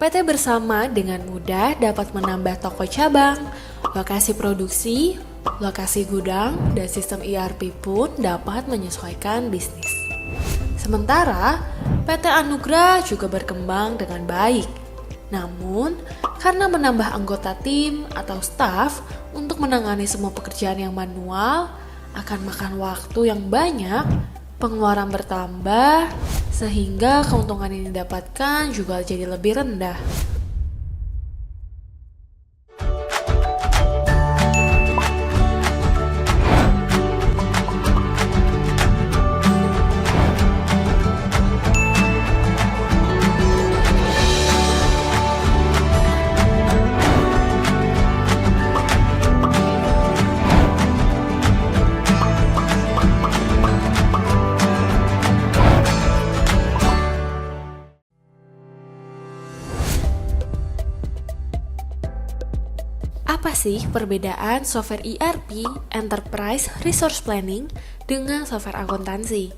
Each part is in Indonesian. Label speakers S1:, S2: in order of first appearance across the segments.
S1: PT Bersama dengan mudah dapat menambah toko cabang, lokasi produksi, lokasi gudang, dan sistem ERP pun dapat menyesuaikan bisnis. Sementara, PT Anugrah juga berkembang dengan baik. Namun, karena menambah anggota tim atau staf untuk menangani semua pekerjaan yang manual, akan makan waktu yang banyak, pengeluaran bertambah, sehingga keuntungan yang didapatkan juga jadi lebih rendah. Apa sih perbedaan software ERP, Enterprise Resource Planning, dengan software akuntansi?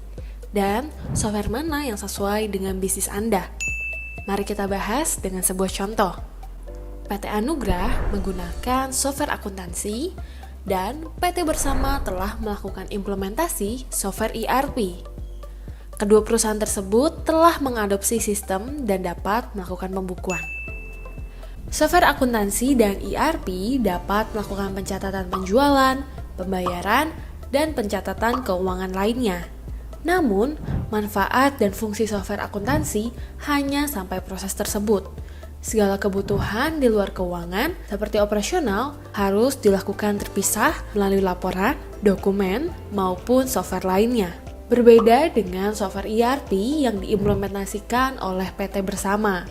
S1: Dan software mana yang sesuai dengan bisnis Anda? Mari kita bahas dengan sebuah contoh. PT Anugrah menggunakan software akuntansi, dan PT Bersama telah melakukan implementasi software ERP. Kedua perusahaan tersebut telah mengadopsi sistem dan dapat melakukan pembukuan. Software akuntansi dan ERP dapat melakukan pencatatan penjualan, pembayaran, dan pencatatan keuangan lainnya. Namun, manfaat dan fungsi software akuntansi hanya sampai proses tersebut. Segala kebutuhan di luar keuangan, seperti operasional, harus dilakukan terpisah melalui laporan, dokumen, maupun software lainnya. Berbeda dengan software ERP yang diimplementasikan oleh PT Bersama,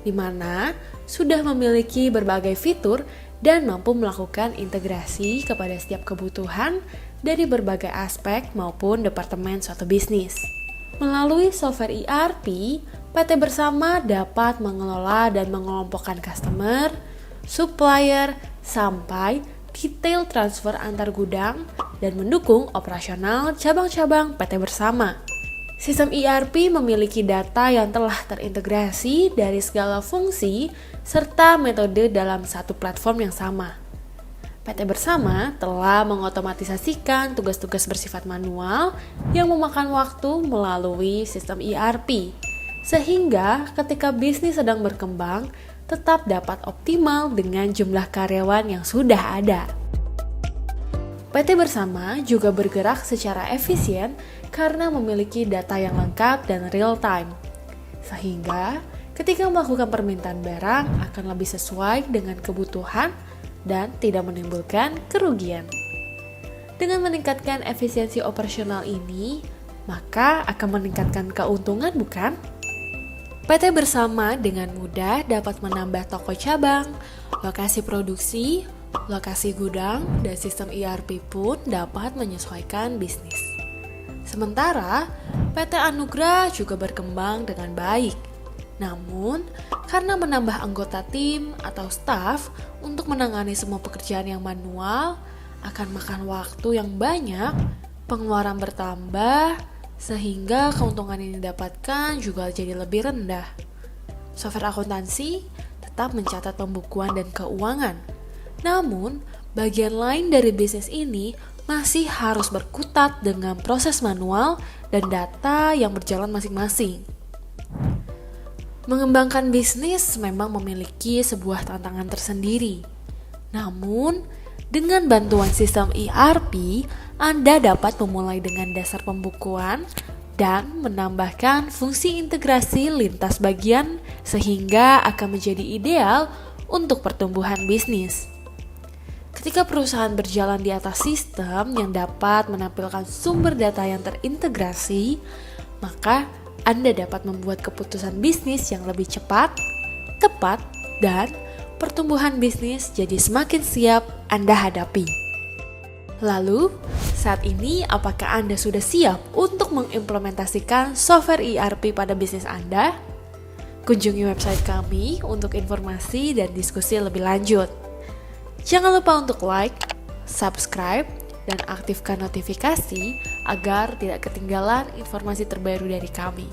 S1: di mana sudah memiliki berbagai fitur dan mampu melakukan integrasi kepada setiap kebutuhan dari berbagai aspek maupun departemen suatu bisnis. Melalui software ERP, PT Bersama dapat mengelola dan mengelompokkan customer, supplier, sampai detail transfer antar gudang dan mendukung operasional cabang-cabang PT Bersama. Sistem ERP memiliki data yang telah terintegrasi dari segala fungsi serta metode dalam satu platform yang sama. PT Bersama telah mengotomatisasikan tugas-tugas bersifat manual yang memakan waktu melalui sistem ERP, sehingga ketika bisnis sedang berkembang, tetap dapat optimal dengan jumlah karyawan yang sudah ada. PT Bersama juga bergerak secara efisien karena memiliki data yang lengkap dan real time, sehingga ketika melakukan permintaan barang akan lebih sesuai dengan kebutuhan dan tidak menimbulkan kerugian. Dengan meningkatkan efisiensi operasional ini, maka akan meningkatkan keuntungan, bukan? PT Bersama dengan mudah dapat menambah toko cabang, lokasi produksi, lokasi gudang, dan sistem ERP pun dapat menyesuaikan bisnis. Sementara, PT Anugrah juga berkembang dengan baik. Namun, karena menambah anggota tim atau staf untuk menangani semua pekerjaan yang manual, akan makan waktu yang banyak, pengeluaran bertambah, sehingga keuntungan yang didapatkan juga jadi lebih rendah. Software akuntansi tetap mencatat pembukuan dan keuangan. Namun, bagian lain dari bisnis ini masih harus berkutat dengan proses manual dan data yang berjalan masing-masing. Mengembangkan bisnis memang memiliki sebuah tantangan tersendiri. Namun, dengan bantuan sistem ERP, Anda dapat memulai dengan dasar pembukuan dan menambahkan fungsi integrasi lintas bagian sehingga akan menjadi ideal untuk pertumbuhan bisnis. Ketika perusahaan berjalan di atas sistem yang dapat menampilkan sumber data yang terintegrasi, maka Anda dapat membuat keputusan bisnis yang lebih cepat, tepat, dan pertumbuhan bisnis jadi semakin siap Anda hadapi. Lalu, saat ini apakah Anda sudah siap untuk mengimplementasikan software ERP pada bisnis Anda? Kunjungi website kami untuk informasi dan diskusi lebih lanjut. Jangan lupa untuk like, subscribe, dan aktifkan notifikasi agar tidak ketinggalan informasi terbaru dari kami.